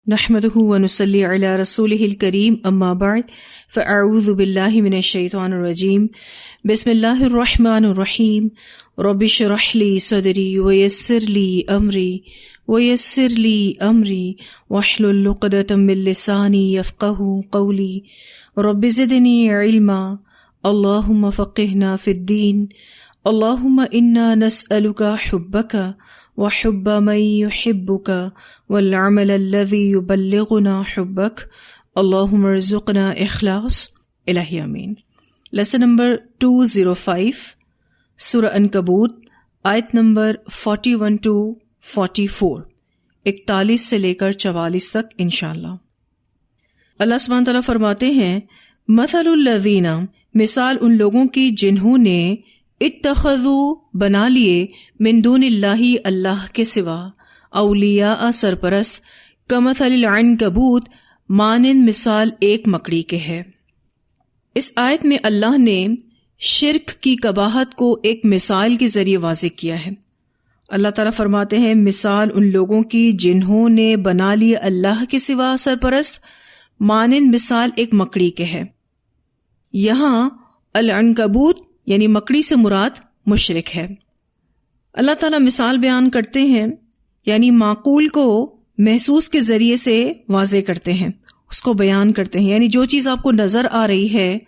نحمده ونصلي على رسوله الكريم اما بعد فاعوذ بالله من الشيطان الرجيم بسم الله الرحمن الرحيم رب اشرح لي صدري ويسر لي امري واحلل عقدة من لساني يفقهوا قولي رب زدني علما اللهم فقهنا في الدين اللهم انا نسألك حبك وحب من يحبك والعمل الذي يبلغنا حبك اللهم ارزقنا اخلاص الہی آمین۔ لیسن نمبر 205 سورہ عنکبوت آیت نمبر 41 to 44، 41 سے لے کر 44 تک انشاءاللہ۔ اللہ سبحانہ تعالیٰ فرماتے ہیں مثل الذین، مثال ان لوگوں کی جنہوں نے اتخذوا بنا لیے من دون اللہ، اللہ کے سوا، اولیاء سرپرست، کمثل العنکبوت، مانند مثال ایک مکڑی کے ہے۔ اس آیت میں اللہ نے شرک کی قباحت کو ایک مثال کے ذریعے واضح کیا ہے۔ اللہ تعالیٰ فرماتے ہیں مثال ان لوگوں کی جنہوں نے بنا لیے اللہ کے سوا سرپرست، مانند مثال ایک مکڑی کے ہے۔ یہاں العنکبوت یعنی مکڑی سے مراد مشرک ہے۔ اللہ تعالیٰ مثال بیان کرتے ہیں یعنی معقول کو محسوس کے ذریعے سے واضح کرتے ہیں، اس کو بیان کرتے ہیں، یعنی جو چیز آپ کو نظر آ رہی ہے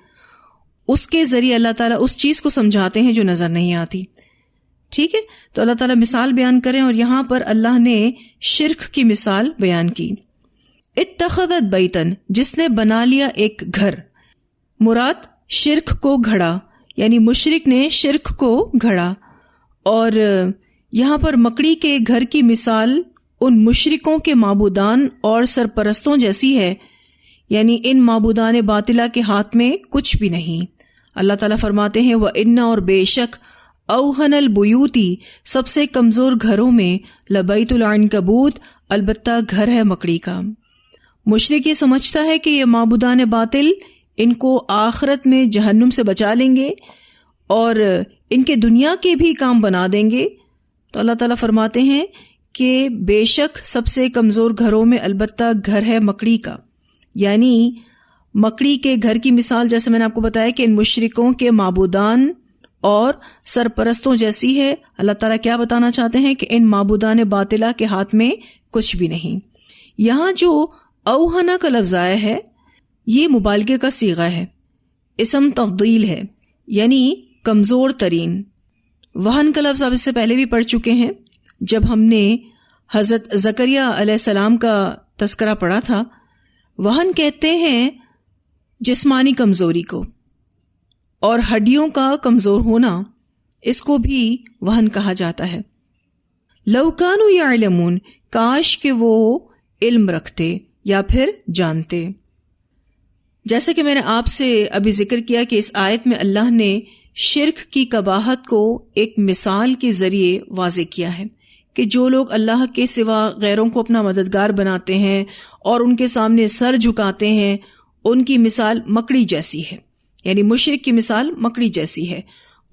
اس کے ذریعے اللہ تعالیٰ اس چیز کو سمجھاتے ہیں جو نظر نہیں آتی۔ ٹھیک ہے، تو اللہ تعالیٰ مثال بیان کریں، اور یہاں پر اللہ نے شرک کی مثال بیان کی۔ اتخذت بیتن، جس نے بنا لیا ایک گھر، مراد شرک کو گھڑا، یعنی مشرک نے شرک کو گھڑا۔ اور یہاں پر مکڑی کے گھر کی مثال ان مشرکوں کے معبودان اور سرپرستوں جیسی ہے، یعنی ان معبودان باطلہ کے ہاتھ میں کچھ بھی نہیں۔ اللہ تعالیٰ فرماتے ہیں وَإِنَّ، اور بے شک، اوہن البیوتی، سب سے کمزور گھروں میں، لبیت العنکبوت، البتہ گھر ہے مکڑی کا۔ مشرک یہ سمجھتا ہے کہ یہ معبودان باطل ان کو آخرت میں جہنم سے بچا لیں گے اور ان کے دنیا کے بھی کام بنا دیں گے، تو اللہ تعالیٰ فرماتے ہیں کہ بے شک سب سے کمزور گھروں میں البتہ گھر ہے مکڑی کا، یعنی مکڑی کے گھر کی مثال جیسے میں نے آپ کو بتایا کہ ان مشرکوں کے معبودان اور سرپرستوں جیسی ہے۔ اللہ تعالیٰ کیا بتانا چاہتے ہیں کہ ان معبودان باطلہ کے ہاتھ میں کچھ بھی نہیں۔ یہاں جو اوہنا کا لفظ آیا ہے یہ مبالغے کا صیغہ ہے، اسم تفضیل ہے، یعنی کمزور ترین۔ وہن کا لفظ آپ اس سے پہلے بھی پڑھ چکے ہیں جب ہم نے حضرت زکریا علیہ السلام کا تذکرہ پڑھا تھا۔ وہن کہتے ہیں جسمانی کمزوری کو، اور ہڈیوں کا کمزور ہونا، اس کو بھی وہن کہا جاتا ہے۔ لو کانوا یعلمون، کاش کہ وہ علم رکھتے یا پھر جانتے۔ جیسے کہ میں نے آپ سے ابھی ذکر کیا کہ اس آیت میں اللہ نے شرک کی قباحت کو ایک مثال کے ذریعے واضح کیا ہے کہ جو لوگ اللہ کے سوا غیروں کو اپنا مددگار بناتے ہیں اور ان کے سامنے سر جھکاتے ہیں، ان کی مثال مکڑی جیسی ہے، یعنی مشرک کی مثال مکڑی جیسی ہے،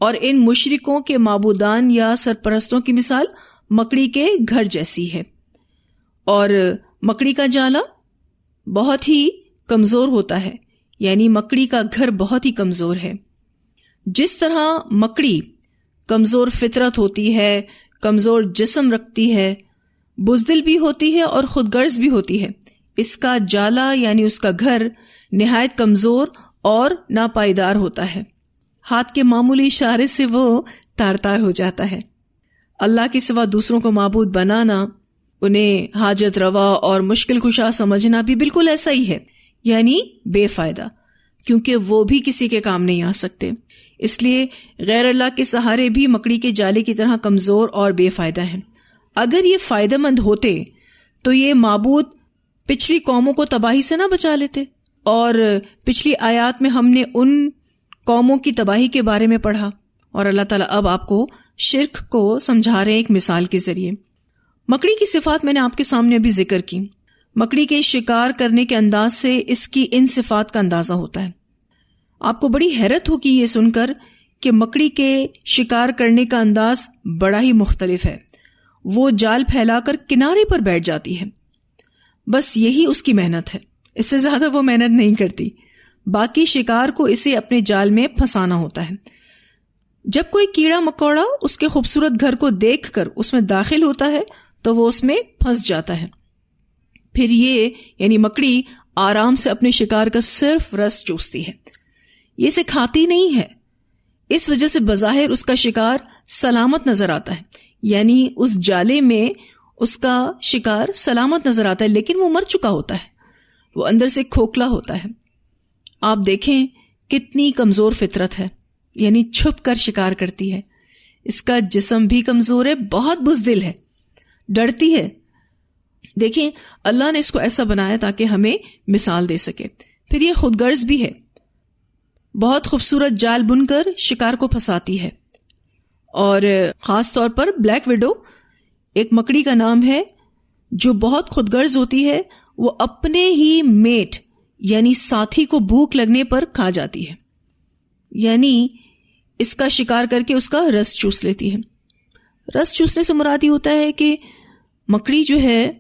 اور ان مشرکوں کے معبودان یا سرپرستوں کی مثال مکڑی کے گھر جیسی ہے۔ اور مکڑی کا جالا بہت ہی کمزور ہوتا ہے، یعنی مکڑی کا گھر بہت ہی کمزور ہے۔ جس طرح مکڑی کمزور فطرت ہوتی ہے، کمزور جسم رکھتی ہے، بزدل بھی ہوتی ہے اور خود غرض بھی ہوتی ہے، اس کا جالا یعنی اس کا گھر نہایت کمزور اور ناپائیدار ہوتا ہے، ہاتھ کے معمولی اشارے سے وہ تار تار ہو جاتا ہے۔ اللہ کے سوا دوسروں کو معبود بنانا، انہیں حاجت روا اور مشکل کشا سمجھنا بھی بالکل ایسا ہی ہے، یعنی بے فائدہ، کیونکہ وہ بھی کسی کے کام نہیں آ سکتے۔ اس لیے غیر اللہ کے سہارے بھی مکڑی کے جالے کی طرح کمزور اور بے فائدہ ہیں۔ اگر یہ فائدہ مند ہوتے تو یہ معبود پچھلی قوموں کو تباہی سے نہ بچا لیتے، اور پچھلی آیات میں ہم نے ان قوموں کی تباہی کے بارے میں پڑھا، اور اللہ تعالیٰ اب آپ کو شرک کو سمجھا رہے ہیں ایک مثال کے ذریعے۔ مکڑی کی صفات میں نے آپ کے سامنے ابھی ذکر کی۔ مکڑی کے شکار کرنے کے انداز سے اس کی ان صفات کا اندازہ ہوتا ہے۔ آپ کو بڑی حیرت ہوگی یہ سن کر کہ مکڑی کے شکار کرنے کا انداز بڑا ہی مختلف ہے۔ وہ جال پھیلا کر کنارے پر بیٹھ جاتی ہے۔ بس یہی اس کی محنت ہے، اس سے زیادہ وہ محنت نہیں کرتی. باقی شکار کو اسے اپنے جال میں پھنسانا ہوتا ہے. جب کوئی کیڑا مکوڑا اس کے خوبصورت گھر کو دیکھ کر اس میں داخل ہوتا ہے تو وہ اس میں پھنس جاتا ہے. پھر یہ یعنی مکڑی آرام سے اپنے شکار کا صرف رس چوستی ہے، یہ اسے کھاتی نہیں ہے. اس وجہ سے بظاہر اس کا شکار سلامت نظر آتا ہے، یعنی اس جالے میں اس کا شکار سلامت نظر آتا ہے، لیکن وہ مر چکا ہوتا ہے، وہ اندر سے کھوکھلا ہوتا ہے. آپ دیکھیں کتنی کمزور فطرت ہے، یعنی چھپ کر شکار کرتی ہے. اس کا جسم بھی کمزور ہے، بہت بزدل ہے، ڈرتی ہے. دیکھیں اللہ نے اس کو ایسا بنایا تاکہ ہمیں مثال دے سکے. پھر یہ خود غرض بھی ہے، بہت خوبصورت جال بن کر شکار کو پھنساتی ہے. اور خاص طور پر بلیک ویڈو ایک مکڑی کا نام ہے جو بہت خود غرض ہوتی ہے. وہ اپنے ہی میٹ یعنی ساتھی کو بھوک لگنے پر کھا جاتی ہے، یعنی اس کا شکار کر کے اس کا رس چوس لیتی ہے. رس چوسنے سے مراد یہ ہوتا ہے کہ مکڑی جو ہے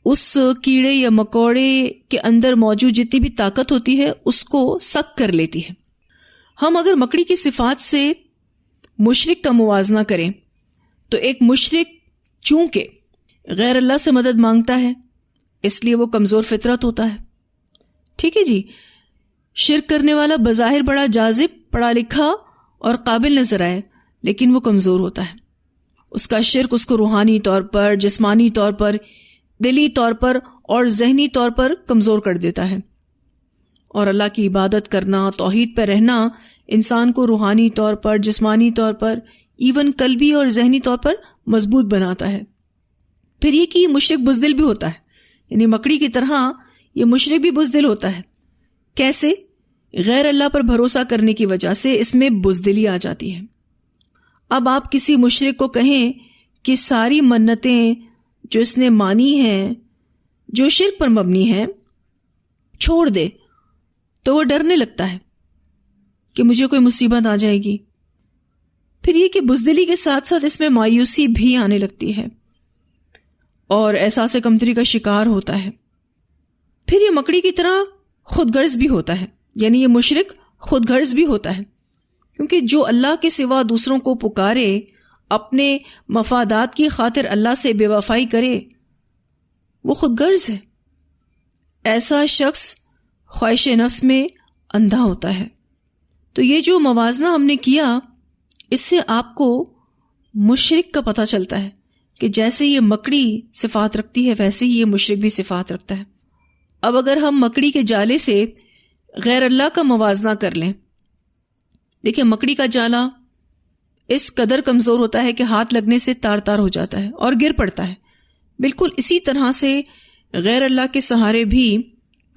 اس کیڑے یا مکوڑے کے اندر موجود جتنی بھی طاقت ہوتی ہے اس کو سک کر لیتی ہے. ہم اگر مکڑی کی صفات سے مشرک کا موازنہ کریں تو ایک مشرک چونکہ غیر اللہ سے مدد مانگتا ہے اس لیے وہ کمزور فطرت ہوتا ہے. ٹھیک ہے جی، شرک کرنے والا بظاہر بڑا جاذب، پڑھا لکھا اور قابل نظر آئے، لیکن وہ کمزور ہوتا ہے. اس کا شرک اس کو روحانی طور پر، جسمانی طور پر، دلی طور پر اور ذہنی طور پر کمزور کر دیتا ہے. اور اللہ کی عبادت کرنا، توحید پہ رہنا انسان کو روحانی طور پر، جسمانی طور پر، ایون قلبی اور ذہنی طور پر مضبوط بناتا ہے. پھر یہ کہ مشرک بزدل بھی ہوتا ہے، یعنی مکڑی کی طرح یہ مشرک بھی بزدل ہوتا ہے. کیسے؟ غیر اللہ پر بھروسہ کرنے کی وجہ سے اس میں بزدلی آ جاتی ہے. اب آپ کسی مشرک کو کہیں کہ ساری منتیں جو اس نے مانی ہیں جو شرک پر مبنی ہیں چھوڑ دے، تو وہ ڈرنے لگتا ہے کہ مجھے کوئی مصیبت آ جائے گی. پھر یہ کہ بزدلی کے ساتھ ساتھ اس میں مایوسی بھی آنے لگتی ہے اور احساس کمتری کا شکار ہوتا ہے. پھر یہ مکڑی کی طرح خود غرض بھی ہوتا ہے، یعنی یہ مشرک خود غرض بھی ہوتا ہے، کیونکہ جو اللہ کے سوا دوسروں کو پکارے، اپنے مفادات کی خاطر اللہ سے بے وفائی کرے، وہ خود غرض ہے. ایسا شخص خواہش نفس میں اندھا ہوتا ہے. تو یہ جو موازنہ ہم نے کیا اس سے آپ کو مشرک کا پتہ چلتا ہے کہ جیسے یہ مکڑی صفات رکھتی ہے ویسے ہی یہ مشرک بھی صفات رکھتا ہے. اب اگر ہم مکڑی کے جالے سے غیر اللہ کا موازنہ کر لیں، دیکھیں مکڑی کا جالا اس قدر کمزور ہوتا ہے کہ ہاتھ لگنے سے تار تار ہو جاتا ہے اور گر پڑتا ہے. بالکل اسی طرح سے غیر اللہ کے سہارے بھی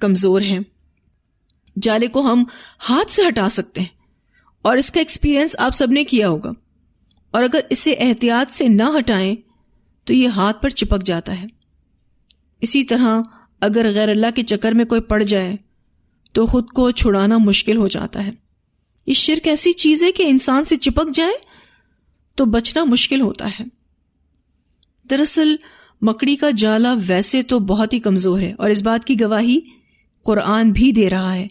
کمزور ہیں. جالے کو ہم ہاتھ سے ہٹا سکتے ہیں اور اس کا ایکسپیرئنس آپ سب نے کیا ہوگا، اور اگر اسے احتیاط سے نہ ہٹائیں تو یہ ہاتھ پر چپک جاتا ہے. اسی طرح اگر غیر اللہ کے چکر میں کوئی پڑ جائے تو خود کو چھڑانا مشکل ہو جاتا ہے. یہ شرک ایسی چیز ہے کہ انسان سے چپک جائے تو بچنا مشکل ہوتا ہے. دراصل مکڑی کا جالا ویسے تو بہت ہی کمزور ہے اور اس بات کی گواہی قرآن بھی دے رہا ہے،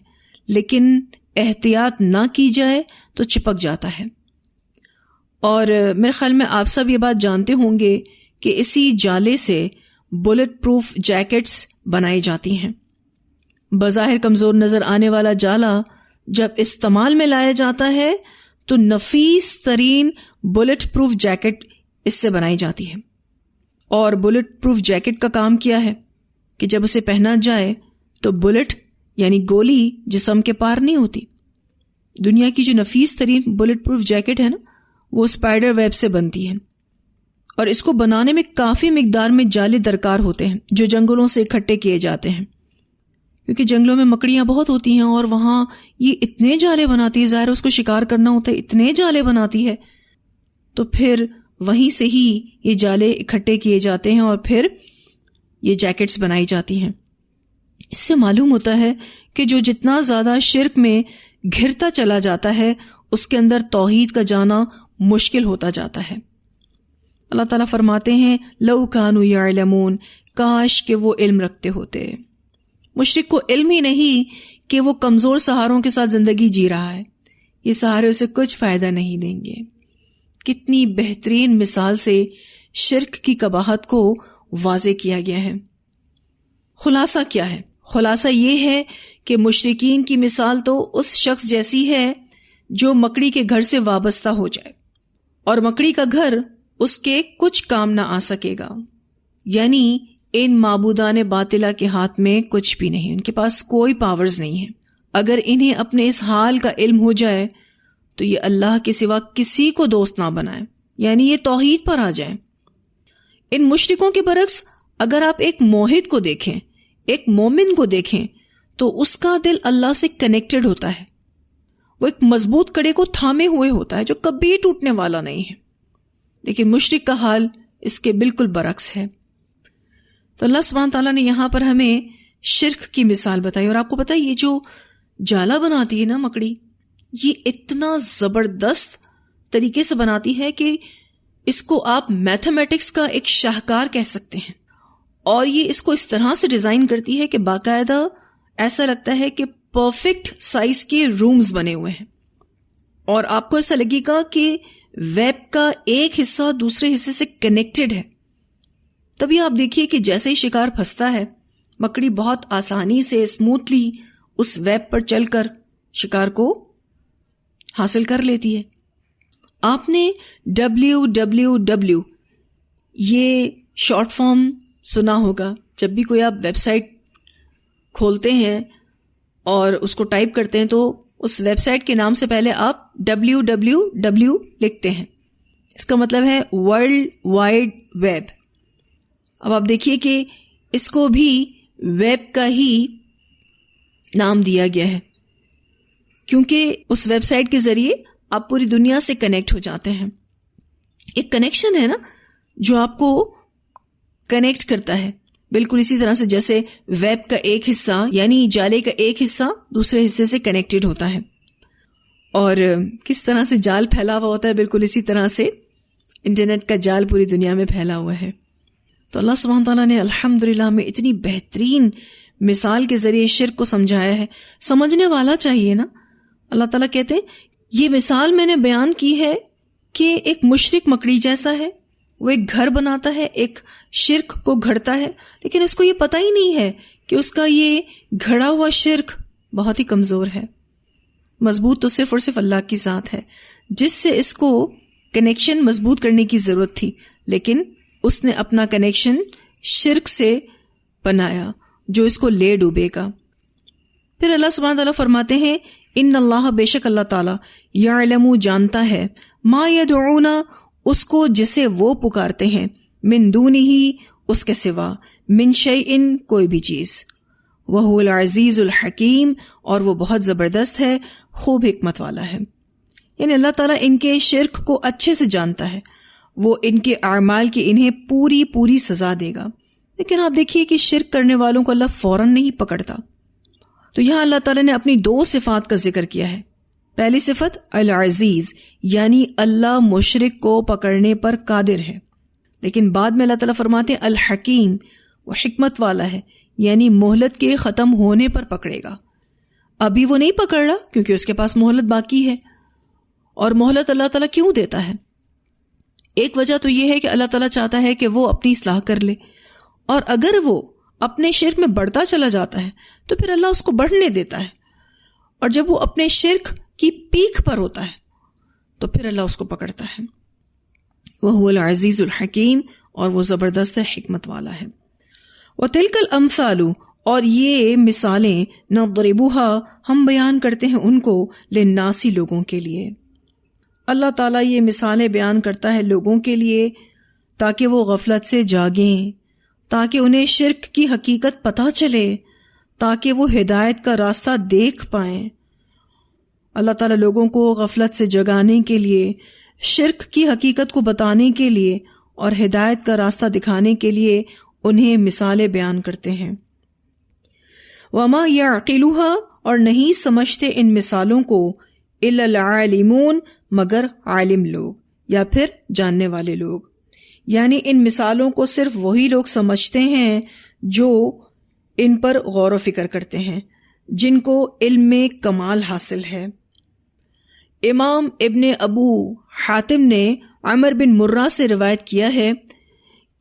لیکن احتیاط نہ کی جائے تو چپک جاتا ہے. اور میرے خیال میں آپ سب یہ بات جانتے ہوں گے کہ اسی جالے سے بلٹ پروف جیکٹس بنائی جاتی ہیں. بظاہر کمزور نظر آنے والا جالا جب استعمال میں لایا جاتا ہے تو نفیس ترین بلٹ پروف جیکٹ اس سے بنائی جاتی ہے. اور بلٹ پروف جیکٹ کا کام کیا ہے کہ جب اسے پہنا جائے تو بلٹ یعنی گولی جسم کے پار نہیں ہوتی. دنیا کی جو نفیس ترین بلٹ پروف جیکٹ ہے نا، وہ اسپائڈر ویب سے بنتی ہے، اور اس کو بنانے میں کافی مقدار میں جالے درکار ہوتے ہیں جو جنگلوں سے اکٹھے کیے جاتے ہیں، کیونکہ جنگلوں میں مکڑیاں بہت ہوتی ہیں اور وہاں یہ اتنے جالے بناتی ہے، ظاہر اس کو شکار کرنا ہوتا ہے، اتنے جالے بناتی ہے، تو پھر وہیں سے ہی یہ جالے اکٹھے کیے جاتے ہیں اور پھر یہ جیکٹس بنائی جاتی ہیں. اس سے معلوم ہوتا ہے کہ جو جتنا زیادہ شرک میں گھرتا چلا جاتا ہے اس کے اندر توحید کا جانا مشکل ہوتا جاتا ہے. اللہ تعالیٰ فرماتے ہیں لَوْ كَانُوا يَعْلَمُونَ، کاش کہ وہ علم رکھتے ہوتے. مشرک کو علم ہی نہیں کہ وہ کمزور سہاروں کے ساتھ زندگی جی رہا ہے. یہ سہارے اسے کچھ فائدہ نہیں دیں گے. کتنی بہترین مثال سے شرک کی قباحت کو واضح کیا گیا ہے. خلاصہ کیا ہے؟ خلاصہ یہ ہے کہ مشرکین کی مثال تو اس شخص جیسی ہے جو مکڑی کے گھر سے وابستہ ہو جائے اور مکڑی کا گھر اس کے کچھ کام نہ آ سکے گا. یعنی ان معبودان باطلہ کے ہاتھ میں کچھ بھی نہیں، ان کے پاس کوئی پاورز نہیں ہے. اگر انہیں اپنے اس حال کا علم ہو جائے تو یہ اللہ کے سوا کسی کو دوست نہ بنائیں، یعنی یہ توحید پر آ جائیں. ان مشرکوں کے برعکس اگر آپ ایک موحد کو دیکھیں، ایک مومن کو دیکھیں، تو اس کا دل اللہ سے کنیکٹڈ ہوتا ہے. وہ ایک مضبوط کڑے کو تھامے ہوئے ہوتا ہے جو کبھی ٹوٹنے والا نہیں ہے. لیکن مشرک کا حال اس کے بالکل برعکس ہے. تو اللہ سبحانہ تعالیٰ نے یہاں پر ہمیں شرک کی مثال بتائی. اور آپ کو پتہ ہے یہ جو جالا بناتی ہے نا مکڑی، یہ اتنا زبردست طریقے سے بناتی ہے کہ اس کو آپ میتھمیٹکس کا ایک شاہکار کہہ سکتے ہیں. اور یہ اس کو اس طرح سے ڈیزائن کرتی ہے کہ باقاعدہ ایسا لگتا ہے کہ پرفیکٹ سائز کے رومز بنے ہوئے ہیں. اور آپ کو ایسا لگے گا کہ ویب کا ایک حصہ دوسرے حصے سے کنیکٹڈ ہے. تبھی آپ دیکھیے کہ جیسے ہی شکار پھنستا ہے، مکڑی بہت آسانی سے اسموتھلی اس ویب پر چل کر شکار کو حاصل کر لیتی ہے. آپ نے www یہ شارٹ فارم سنا ہوگا. جب بھی کوئی آپ ویب سائٹ کھولتے ہیں اور اس کو ٹائپ کرتے ہیں تو اس ویب سائٹ کے نام سے پہلے آپ www لکھتے ہیں. اس کا مطلب ہے ورلڈ وائڈ ویب. اب آپ دیکھیے کہ اس کو بھی ویب کا ہی نام دیا گیا ہے کیونکہ اس ویب سائٹ کے ذریعے آپ پوری دنیا سے کنیکٹ ہو جاتے ہیں. ایک کنیکشن ہے نا جو آپ کو کنیکٹ کرتا ہے، بالکل اسی طرح سے جیسے ویب کا ایک حصہ یعنی جالے کا ایک حصہ دوسرے حصے سے کنیکٹڈ ہوتا ہے. اور کس طرح سے جال پھیلا ہوا ہوتا ہے، بالکل اسی طرح سے انٹرنیٹ کا جال پوری دنیا میں پھیلا ہوا ہے. تو اللہ سبحانہ تعالیٰ نے الحمدللہ ہمیں اتنی بہترین مثال کے ذریعے شرک کو سمجھایا ہے. سمجھنے والا چاہیے نا. اللہ تعالیٰ کہتے ہیں یہ مثال میں نے بیان کی ہے کہ ایک مشرک مکڑی جیسا ہے. وہ ایک گھر بناتا ہے، ایک شرک کو گھڑتا ہے، لیکن اس کو یہ پتہ ہی نہیں ہے کہ اس کا یہ گھڑا ہوا شرک بہت ہی کمزور ہے. مضبوط تو صرف اور صرف اللہ کی ذات ہے جس سے اس کو کنیکشن مضبوط کرنے کی ضرورت تھی، لیکن اس نے اپنا کنیکشن شرک سے بنایا جو اس کو لے ڈوبے گا. پھر اللہ سبحانہ تعالیٰ فرماتے ہیں ان اللہ، بے شک اللہ تعالیٰ، یعلم جانتا ہے، ما یدعون اس کو جسے وہ پکارتے ہیں، من دونہ اس کے سوا، من شیء کوئی بھی چیز، وہو العزیز الحکیم اور وہ بہت زبردست ہے، خوب حکمت والا ہے. یعنی اللہ تعالیٰ ان کے شرک کو اچھے سے جانتا ہے، وہ ان کے اعمال کی انہیں پوری پوری سزا دے گا. لیکن آپ دیکھیے کہ شرک کرنے والوں کو اللہ فوراً نہیں پکڑتا. تو یہاں اللہ تعالیٰ نے اپنی دو صفات کا ذکر کیا ہے. پہلی صفت العزیز، یعنی اللہ مشرک کو پکڑنے پر قادر ہے. لیکن بعد میں اللہ تعالیٰ فرماتے ہیں الحکیم، وہ حکمت والا ہے، یعنی مہلت کے ختم ہونے پر پکڑے گا. ابھی وہ نہیں پکڑ رہا کیونکہ اس کے پاس مہلت باقی ہے. اور مہلت اللہ تعالیٰ کیوں دیتا ہے؟ ایک وجہ تو یہ ہے کہ اللہ تعالیٰ چاہتا ہے کہ وہ اپنی اصلاح کر لے، اور اگر وہ اپنے شرک میں بڑھتا چلا جاتا ہے تو پھر اللہ اس کو بڑھنے دیتا ہے. اور جب وہ اپنے شرک کی پیک پر ہوتا ہے تو پھر اللہ اس کو پکڑتا ہے. وَهُوَ الْعَزِيزُ الْحَكِيمُ اور وہ زبردست حکمت والا ہے. وَتِلْكَ الْأَمْثَالُ اور یہ مثالیں نَضْرِبُهَا ہم بیان کرتے ہیں ان کو لِلنَّاسِ لوگوں کے لیے. اللہ تعالیٰ یہ مثالیں بیان کرتا ہے لوگوں کے لیے تاکہ وہ غفلت سے جاگیں، تاکہ انہیں شرک کی حقیقت پتہ چلے، تاکہ وہ ہدایت کا راستہ دیکھ پائیں. اللہ تعالیٰ لوگوں کو غفلت سے جگانے کے لیے، شرک کی حقیقت کو بتانے کے لیے اور ہدایت کا راستہ دکھانے کے لیے انہیں مثالیں بیان کرتے ہیں. وَمَا يَعْقِلُهَا اور نہیں سمجھتے ان مثالوں کو إِلَّا الْعَالِمُونَ مگر عالم لوگ یا پھر جاننے والے لوگ. یعنی ان مثالوں کو صرف وہی لوگ سمجھتے ہیں جو ان پر غور و فکر کرتے ہیں، جن کو علم میں کمال حاصل ہے۔ امام ابن ابو حاتم نے عمر بن مرہ سے روایت کیا ہے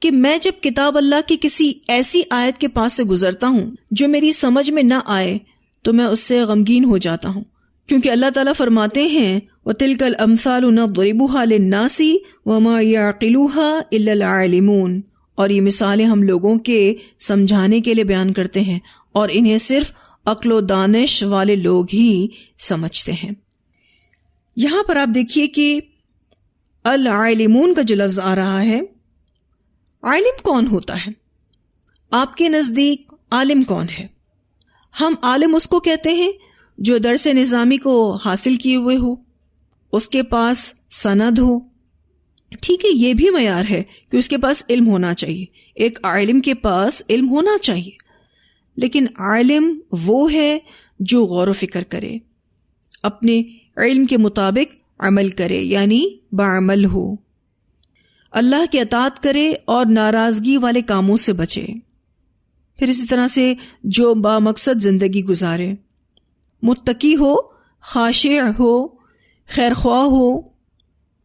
کہ میں جب کتاب اللہ کی کسی ایسی آیت کے پاس سے گزرتا ہوں جو میری سمجھ میں نہ آئے تو میں اس سے غمگین ہو جاتا ہوں، کیونکہ اللہ تعالیٰ فرماتے ہیں وَتِلْكَ الْأَمْثَالُ نَضْرِبُهَا لِلنَّاسِ وَمَا يَعْقِلُوهَا إِلَّا الْعَالِمُونَ، اور یہ مثالیں ہم لوگوں کے سمجھانے کے لیے بیان کرتے ہیں اور انہیں صرف عقل و دانش والے لوگ ہی سمجھتے ہیں۔ یہاں پر آپ دیکھیے کہ العالمون کا جو لفظ آ رہا ہے، عالم کون ہوتا ہے؟ آپ کے نزدیک عالم کون ہے؟ ہم عالم اس کو کہتے ہیں جو درس نظامی کو حاصل کیے ہوئے ہو، اس کے پاس سند ہو، ٹھیک ہے، یہ بھی معیار ہے کہ اس کے پاس علم ہونا چاہیے، ایک عالم کے پاس علم ہونا چاہیے، لیکن عالم وہ ہے جو غور و فکر کرے، اپنے علم کے مطابق عمل کرے، یعنی بعمل ہو، اللہ کی اطاعت کرے اور ناراضگی والے کاموں سے بچے، پھر اسی طرح سے جو با مقصد زندگی گزارے، متقی ہو، خاشع ہو، خیر خواہ ہو،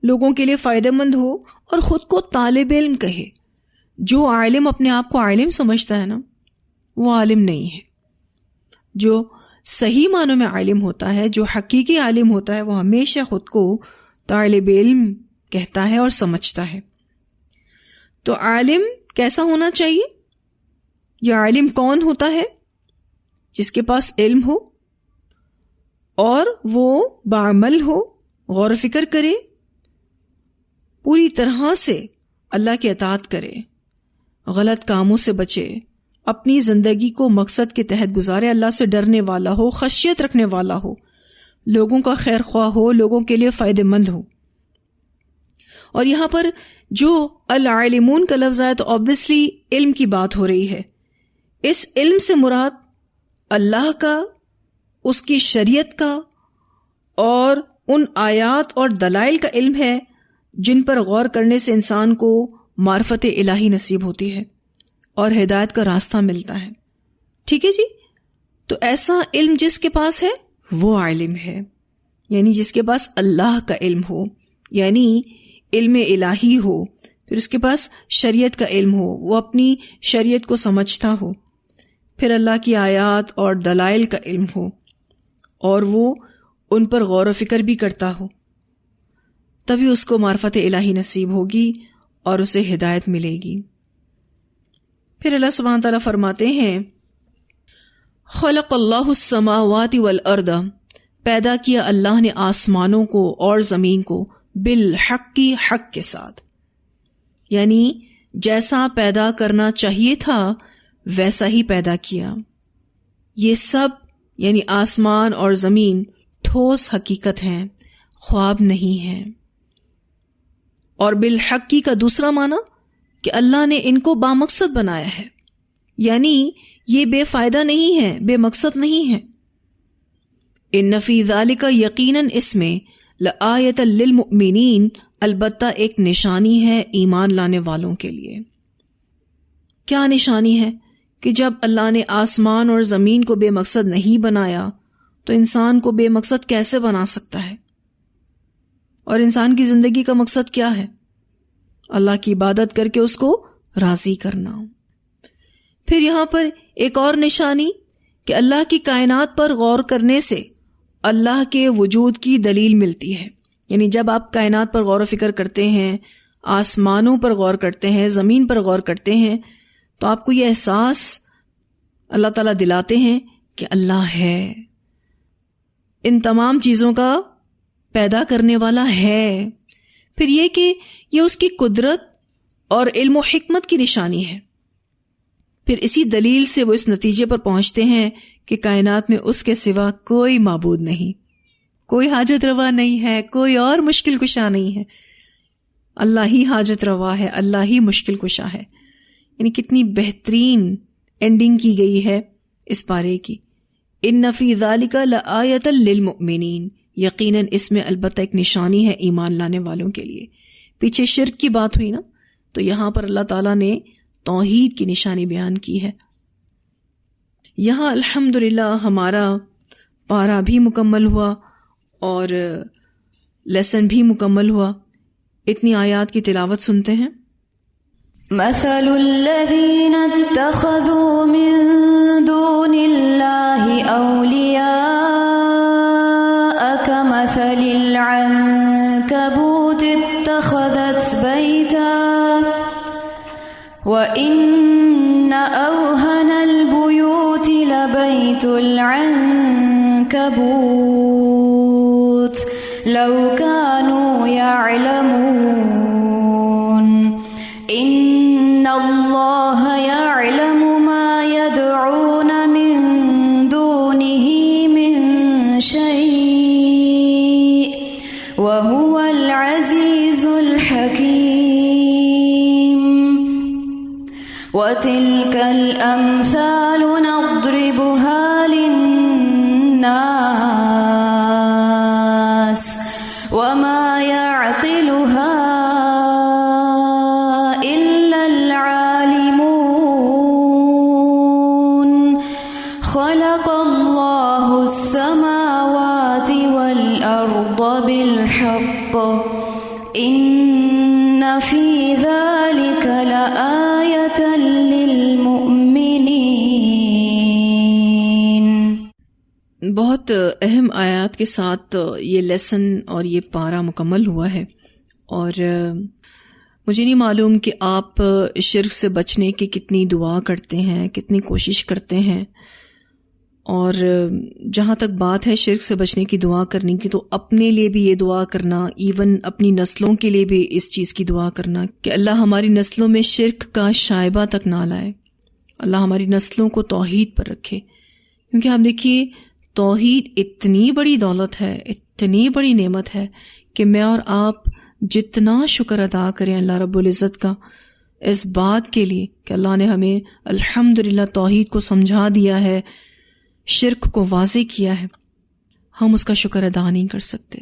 لوگوں کے لیے فائدہ مند ہو، اور خود کو طالب علم کہے۔ جو عالم اپنے آپ کو عالم سمجھتا ہے نا، وہ عالم نہیں ہے۔ جو صحیح معنوں میں عالم ہوتا ہے، جو حقیقی عالم ہوتا ہے، وہ ہمیشہ خود کو طالب علم کہتا ہے اور سمجھتا ہے۔ تو عالم کیسا ہونا چاہیے؟ یہ عالم کون ہوتا ہے؟ جس کے پاس علم ہو اور وہ بعمل ہو، غور و فکر کرے، پوری طرح سے اللہ کی اطاعت کرے، غلط کاموں سے بچے، اپنی زندگی کو مقصد کے تحت گزارے، اللہ سے ڈرنے والا ہو، خشیت رکھنے والا ہو، لوگوں کا خیر خواہ ہو، لوگوں کے لیے فائدہ مند ہو۔ اور یہاں پر جو العالمون کا لفظ آیا تو obviously علم کی بات ہو رہی ہے۔ اس علم سے مراد اللہ کا، اس کی شریعت کا اور ان آیات اور دلائل کا علم ہے جن پر غور کرنے سے انسان کو معرفت الہی نصیب ہوتی ہے اور ہدایت کا راستہ ملتا ہے۔ ٹھیک ہے جی، تو ایسا علم جس کے پاس ہے وہ عالم ہے، یعنی جس کے پاس اللہ کا علم ہو، یعنی علم الہی ہو، پھر اس کے پاس شریعت کا علم ہو، وہ اپنی شریعت کو سمجھتا ہو، پھر اللہ کی آیات اور دلائل کا علم ہو اور وہ ان پر غور و فکر بھی کرتا ہو، تبھی اس کو معرفت الہی نصیب ہوگی اور اسے ہدایت ملے گی۔ پھر اللہ سبحانہ تعالیٰ فرماتے ہیں خلق اللہ السماوات والارض، پیدا کیا اللہ نے آسمانوں کو اور زمین کو، بالحق کی حق کے ساتھ، یعنی جیسا پیدا کرنا چاہیے تھا ویسا ہی پیدا کیا۔ یہ سب یعنی آسمان اور زمین ٹھوس حقیقت ہیں، خواب نہیں ہیں۔ اور بالحقی کا دوسرا معنی کہ اللہ نے ان کو بامقصد بنایا ہے، یعنی یہ بے فائدہ نہیں ہے، بے مقصد نہیں ہے۔ ان فی ذالک یقیناً اس میں لآیۃ للمؤمنین، البتہ ایک نشانی ہے ایمان لانے والوں کے لیے۔ کیا نشانی ہے؟ کہ جب اللہ نے آسمان اور زمین کو بے مقصد نہیں بنایا تو انسان کو بے مقصد کیسے بنا سکتا ہے؟ اور انسان کی زندگی کا مقصد کیا ہے؟ اللہ کی عبادت کر کے اس کو راضی کرنا۔ پھر یہاں پر ایک اور نشانی کہ اللہ کی کائنات پر غور کرنے سے اللہ کے وجود کی دلیل ملتی ہے، یعنی جب آپ کائنات پر غور و فکر کرتے ہیں، آسمانوں پر غور کرتے ہیں، زمین پر غور کرتے ہیں، تو آپ کو یہ احساس اللہ تعالیٰ دلاتے ہیں کہ اللہ ہے، ان تمام چیزوں کا پیدا کرنے والا ہے۔ پھر یہ کہ یہ اس کی قدرت اور علم و حکمت کی نشانی ہے۔ پھر اسی دلیل سے وہ اس نتیجے پر پہنچتے ہیں کہ کائنات میں اس کے سوا کوئی معبود نہیں، کوئی حاجت روا نہیں ہے، کوئی اور مشکل کشا نہیں ہے، اللہ ہی حاجت روا ہے، اللہ ہی مشکل کشا ہے۔ یعنی کتنی بہترین اینڈنگ کی گئی ہے اس پارے کی۔ ان فی ذالک لآیۃ للمؤمنین، یقیناً اس میں البتہ ایک نشانی ہے ایمان لانے والوں کے لیے۔ پیچھے شرک کی بات ہوئی نا، تو یہاں پر اللہ تعالیٰ نے توحید کی نشانی بیان کی ہے. یہاں الحمدللہ ہمارا پارہ بھی مکمل ہوا اور لیسن بھی مکمل ہوا. اتنی آیات کی تلاوت سنتے ہیں. مثل الذين اتخذوا من دون الله أولياء كمثل العنكبوت اتخذت بيتا وإن أوهن البيوت لبيت العنكبوت لو كانوا يعلمون إن الله يعلم ما يدعون من دونه من شيء وهو العزيز الحكيم وتلك الأمثال نضربها للناس وما يعقلها إلا العالمون خلق الله السماوات والأرض بالحق إن في ذلك لآية للمؤمنين. بہت اہم آیات کے ساتھ یہ لیسن اور یہ پارہ مکمل ہوا ہے. اور مجھے نہیں معلوم کہ آپ شرک سے بچنے کی کتنی دعا کرتے ہیں، کتنی کوشش کرتے ہیں. اور جہاں تک بات ہے شرک سے بچنے کی دعا کرنے کی، تو اپنے لیے بھی یہ دعا کرنا، ایون اپنی نسلوں کے لیے بھی اس چیز کی دعا کرنا کہ اللہ ہماری نسلوں میں شرک کا شائبہ تک نہ لائے، اللہ ہماری نسلوں کو توحید پر رکھے. کیونکہ آپ دیکھیے توحید اتنی بڑی دولت ہے، اتنی بڑی نعمت ہے کہ میں اور آپ جتنا شکر ادا کریں اللہ رب العزت کا اس بات کے لیے کہ اللہ نے ہمیں الحمدللہ توحید کو سمجھا دیا ہے، شرک کو واضح کیا ہے، ہم اس کا شکر ادا نہیں کر سکتے.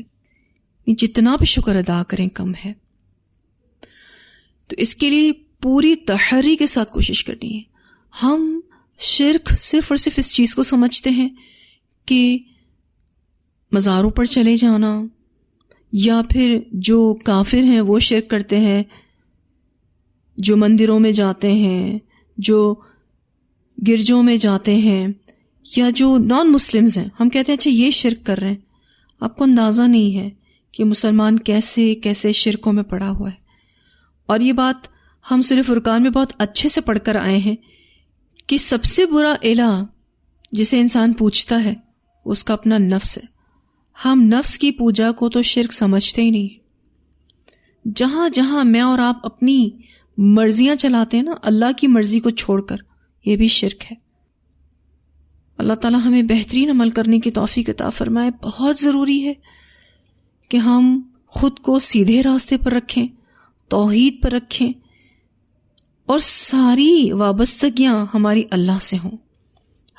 جتنا بھی شکر ادا کریں کم ہے. تو اس کے لیے پوری تحری کے ساتھ کوشش کرنی ہے. ہم شرک صرف اور صرف اس چیز کو سمجھتے ہیں کہ مزاروں پر چلے جانا، یا پھر جو کافر ہیں وہ شرک کرتے ہیں، جو مندروں میں جاتے ہیں، جو گرجوں میں جاتے ہیں، یا جو نان مسلمز ہیں، ہم کہتے ہیں اچھا یہ شرک کر رہے ہیں. آپ کو اندازہ نہیں ہے کہ مسلمان کیسے کیسے شرکوں میں پڑا ہوا ہے. اور یہ بات ہم سورہ فرقان میں بہت اچھے سے پڑھ کر آئے ہیں کہ سب سے برا الہ جسے انسان پوجتا ہے اس کا اپنا نفس ہے. ہم نفس کی پوجا کو تو شرک سمجھتے ہی نہیں. جہاں جہاں میں اور آپ اپنی مرضیاں چلاتے ہیں نا اللہ کی مرضی کو چھوڑ کر، یہ بھی شرک ہے. اللہ تعالیٰ ہمیں بہترین عمل کرنے کی توفیق عطا فرمائے. بہت ضروری ہے کہ ہم خود کو سیدھے راستے پر رکھیں، توحید پر رکھیں، اور ساری وابستگیاں ہماری اللہ سے ہوں.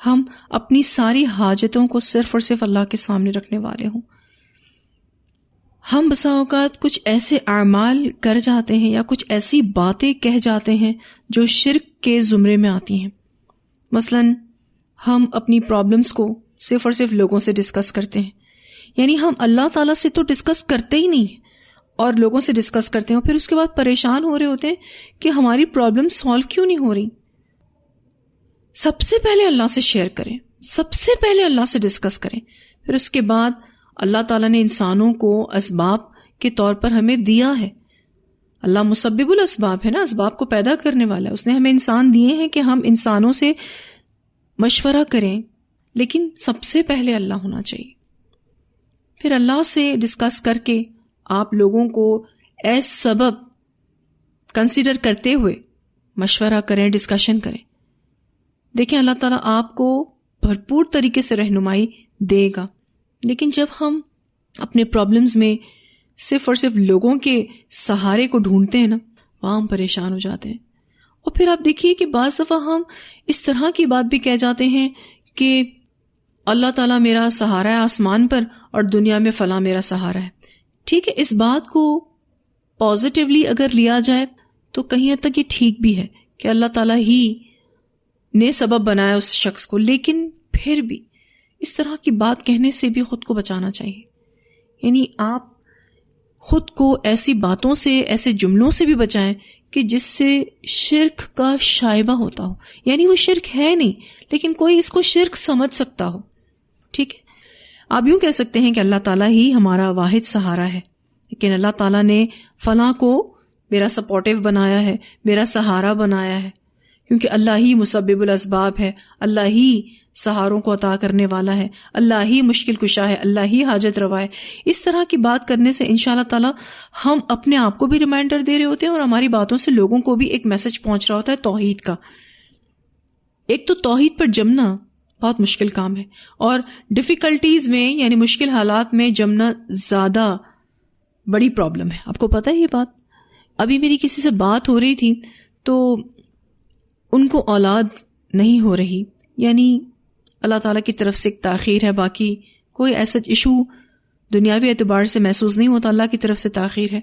ہم اپنی ساری حاجتوں کو صرف اور صرف اللہ کے سامنے رکھنے والے ہوں. ہم بسا اوقات کچھ ایسے اعمال کر جاتے ہیں یا کچھ ایسی باتیں کہہ جاتے ہیں جو شرک کے زمرے میں آتی ہیں. مثلاً ہم اپنی پرابلمس کو صرف اور صرف لوگوں سے ڈسکس کرتے ہیں. یعنی ہم اللہ تعالیٰ سے تو ڈسکس کرتے ہی نہیں اور لوگوں سے ڈسکس کرتے ہیں، اور پھر اس کے بعد پریشان ہو رہے ہوتے ہیں کہ ہماری پرابلم سالو کیوں نہیں ہو رہی. سب سے پہلے اللہ سے شیئر کریں، سب سے پہلے اللہ سے ڈسکس کریں. پھر اس کے بعد اللہ تعالیٰ نے انسانوں کو اسباب کے طور پر ہمیں دیا ہے. اللہ مسبب الاسباب ہے نا، اسباب کو پیدا کرنے والا ہے. اس نے ہمیں انسان دیے ہیں کہ ہم انسانوں سے مشورہ کریں، لیکن سب سے پہلے اللہ ہونا چاہیے. پھر اللہ سے ڈسکس کر کے آپ لوگوں کو ایز سبب کنسیڈر کرتے ہوئے مشورہ کریں، ڈسکشن کریں. دیکھیں اللہ تعالیٰ آپ کو بھرپور طریقے سے رہنمائی دے گا. لیکن جب ہم اپنے پرابلمز میں صرف اور صرف لوگوں کے سہارے کو ڈھونڈتے ہیں نا، وہاں ہم پریشان ہو جاتے ہیں. اور پھر آپ دیکھیے کہ بعض دفعہ ہم اس طرح کی بات بھی کہہ جاتے ہیں کہ اللہ تعالیٰ میرا سہارا ہے آسمان پر اور دنیا میں فلاں میرا سہارا ہے. ٹھیک ہے، اس بات کو پازیٹیولی اگر لیا جائے تو کہیں حد تک یہ ٹھیک بھی ہے کہ اللہ تعالیٰ ہی نے سبب بنایا اس شخص کو، لیکن پھر بھی اس طرح کی بات کہنے سے بھی خود کو بچانا چاہیے. یعنی آپ خود کو ایسی باتوں سے، ایسے جملوں سے بھی بچائیں کہ جس سے شرک کا شائبہ ہوتا ہو. یعنی وہ شرک ہے نہیں لیکن کوئی اس کو شرک سمجھ سکتا ہو. ٹھیک ہے، آپ یوں کہہ سکتے ہیں کہ اللہ تعالیٰ ہی ہمارا واحد سہارا ہے، لیکن اللہ تعالیٰ نے فلاں کو میرا سپورٹیو بنایا ہے، میرا سہارا بنایا ہے، کیونکہ اللہ ہی مسبب الاسباب ہے، اللہ ہی سہاروں کو عطا کرنے والا ہے، اللہ ہی مشکل کشا ہے، اللہ ہی حاجت روا ہے. اس طرح کی بات کرنے سے انشاءاللہ تعالی ہم اپنے آپ کو بھی ریمائنڈر دے رہے ہوتے ہیں اور ہماری باتوں سے لوگوں کو بھی ایک میسج پہنچ رہا ہوتا ہے توحید کا. ایک تو توحید پر جمنا بہت مشکل کام ہے، اور ڈیفیکلٹیز میں یعنی مشکل حالات میں جمنا زیادہ بڑی پرابلم ہے. آپ کو پتہ ہے یہ بات؟ ابھی میری کسی سے بات ہو رہی تھی تو ان کو اولاد نہیں ہو رہی، یعنی اللہ تعالیٰ کی طرف سے ایک تاخیر ہے، باقی کوئی ایسا ایشو دنیاوی اعتبار سے محسوس نہیں ہوتا، اللہ کی طرف سے تاخیر ہے.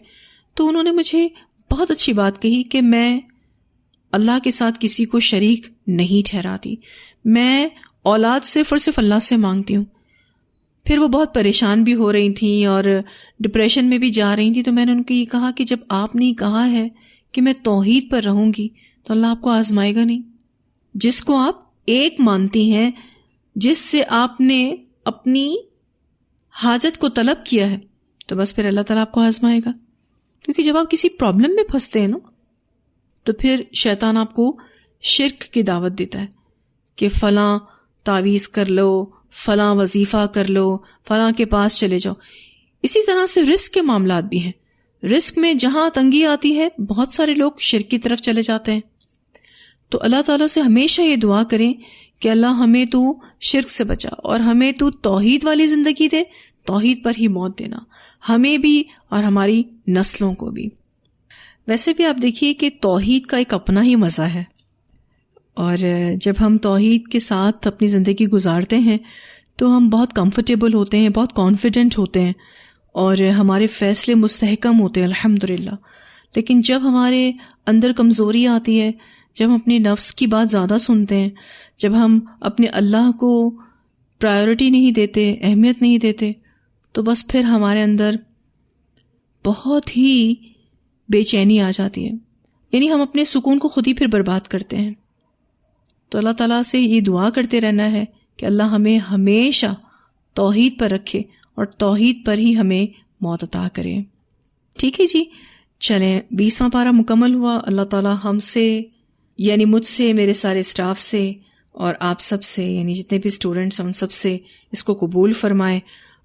تو انہوں نے مجھے بہت اچھی بات کہی کہ میں اللہ کے ساتھ کسی کو شریک نہیں ٹھہراتی، میں اولاد صرف اور صرف اللہ سے مانگتی ہوں. پھر وہ بہت پریشان بھی ہو رہی تھیں اور ڈپریشن میں بھی جا رہی تھیں. تو میں نے ان کو یہ کہا کہ جب آپ نے کہا ہے کہ میں توحید پر رہوں گی تو اللہ آپ کو آزمائے گا نہیں. جس کو آپ ایک مانتی ہیں، جس سے آپ نے اپنی حاجت کو طلب کیا ہے، تو بس پھر اللہ تعالیٰ آپ کو آزمائے گا. کیونکہ جب آپ کسی پرابلم میں پھنستے ہیں نا تو پھر شیطان آپ کو شرک کی دعوت دیتا ہے کہ فلاں تعویذ کر لو، فلاں وظیفہ کر لو، فلاں کے پاس چلے جاؤ. اسی طرح سے رزق کے معاملات بھی ہیں. رزق میں جہاں تنگی آتی ہے بہت سارے لوگ شرک کی طرف چلے جاتے ہیں. تو اللہ تعالیٰ سے ہمیشہ یہ دعا کریں کہ اللہ ہمیں تو شرک سے بچا اور ہمیں تو توحید والی زندگی دے، توحید پر ہی موت دینا، ہمیں بھی اور ہماری نسلوں کو بھی. ویسے بھی آپ دیکھیے کہ توحید کا ایک اپنا ہی مزہ ہے، اور جب ہم توحید کے ساتھ اپنی زندگی گزارتے ہیں تو ہم بہت کمفرٹیبل ہوتے ہیں، بہت کانفیڈنٹ ہوتے ہیں اور ہمارے فیصلے مستحکم ہوتے ہیں الحمدللہ. لیکن جب ہمارے اندر کمزوری آتی ہے، جب ہم اپنے نفس کی بات زیادہ سنتے ہیں، جب ہم اپنے اللہ کو پرائیورٹی نہیں دیتے، اہمیت نہیں دیتے، تو بس پھر ہمارے اندر بہت ہی بے چینی آ جاتی ہے. یعنی ہم اپنے سکون کو خود ہی پھر برباد کرتے ہیں. تو اللہ تعالیٰ سے یہ دعا کرتے رہنا ہے کہ اللہ ہمیں ہمیشہ توحید پر رکھے اور توحید پر ہی ہمیں موت عطا کرے. ٹھیک ہے جی، چلیں 20واں پارہ مکمل ہوا. اللہ تعالیٰ ہم سے یعنی مجھ سے، میرے سارے اسٹاف سے اور آپ سب سے یعنی جتنے بھی اسٹوڈنٹس ہیں ان سب سے اس کو قبول فرمائے.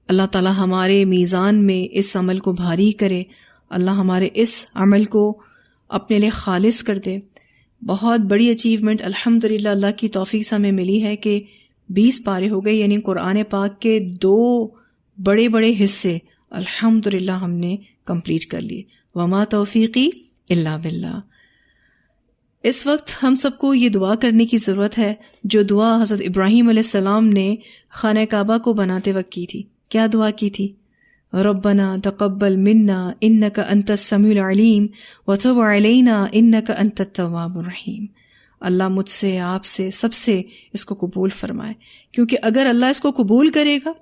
اللہ تعالیٰ ہمارے میزان میں اس عمل کو بھاری کرے. اللہ ہمارے اس عمل کو اپنے لیے خالص کر دے. بہت بڑی اچیومنٹ الحمدللہ اللہ کی توفیق سے ہمیں ملی ہے کہ 20 پارے ہو گئے، یعنی قرآن پاک کے 2 بڑے بڑے حصے الحمدللہ ہم نے کمپلیٹ کر لیے. وما توفیقی الا باللہ. اس وقت ہم سب کو یہ دعا کرنے کی ضرورت ہے جو دعا حضرت ابراہیم علیہ السلام نے خانہ کعبہ کو بناتے وقت کی تھی. کیا دعا کی تھی؟ ربنا تقبل منا انک انت السمیع العلیم وتب علینا انک انت التواب الرحیم. اللہ مجھ سے، آپ سے، سب سے اس کو قبول فرمائے، کیونکہ اگر اللہ اس کو قبول کرے گا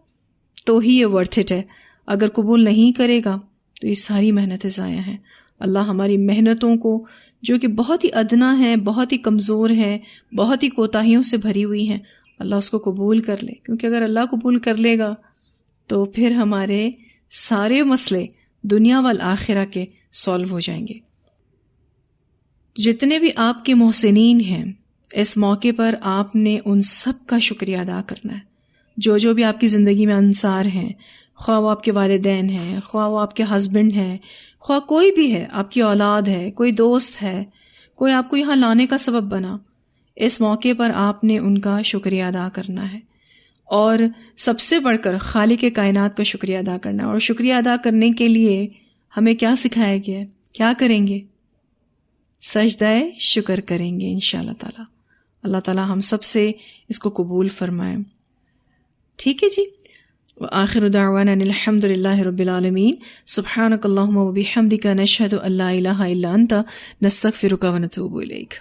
تو ہی یہ ورتھ اٹ ہے. اگر قبول نہیں کرے گا تو یہ ساری محنتیں ضائع ہیں. اللہ ہماری محنتوں کو جو کہ بہت ہی ادنا ہیں، بہت ہی کمزور ہیں، بہت ہی کوتاہیوں سے بھری ہوئی ہیں، اللہ اس کو قبول کر لے. کیونکہ اگر اللہ قبول کر لے گا تو پھر ہمارے سارے مسئلے دنیا والآخرہ کے سالو ہو جائیں گے. جتنے بھی آپ کے محسنین ہیں اس موقع پر آپ نے ان سب کا شکریہ ادا کرنا ہے. جو بھی آپ کی زندگی میں انصار ہیں، خواہ وہ آپ کے والدین ہیں، خواہ وہ آپ کے ہسبینڈ ہیں، خواہ کوئی بھی ہے، آپ کی اولاد ہے، کوئی دوست ہے، کوئی آپ کو یہاں لانے کا سبب بنا، اس موقع پر آپ نے ان کا شکریہ ادا کرنا ہے. اور سب سے بڑھ کر خالق کائنات کا شکریہ ادا کرنا ہے. اور شکریہ ادا کرنے کے لیے ہمیں کیا سکھایا گیا ہے؟ کیا کریں گے؟ سجدہ شکر کریں گے انشاءاللہ تعالی. اللہ تعالی ہم سب سے اس کو قبول فرمائے. ٹھیک ہے جی، وآخر دعوانا ان الحمد للہ رب العالمین. سبحانک اللہم وبحمدک نشہد ان لا الہ الا انت نستغفرک ونتوب الیک.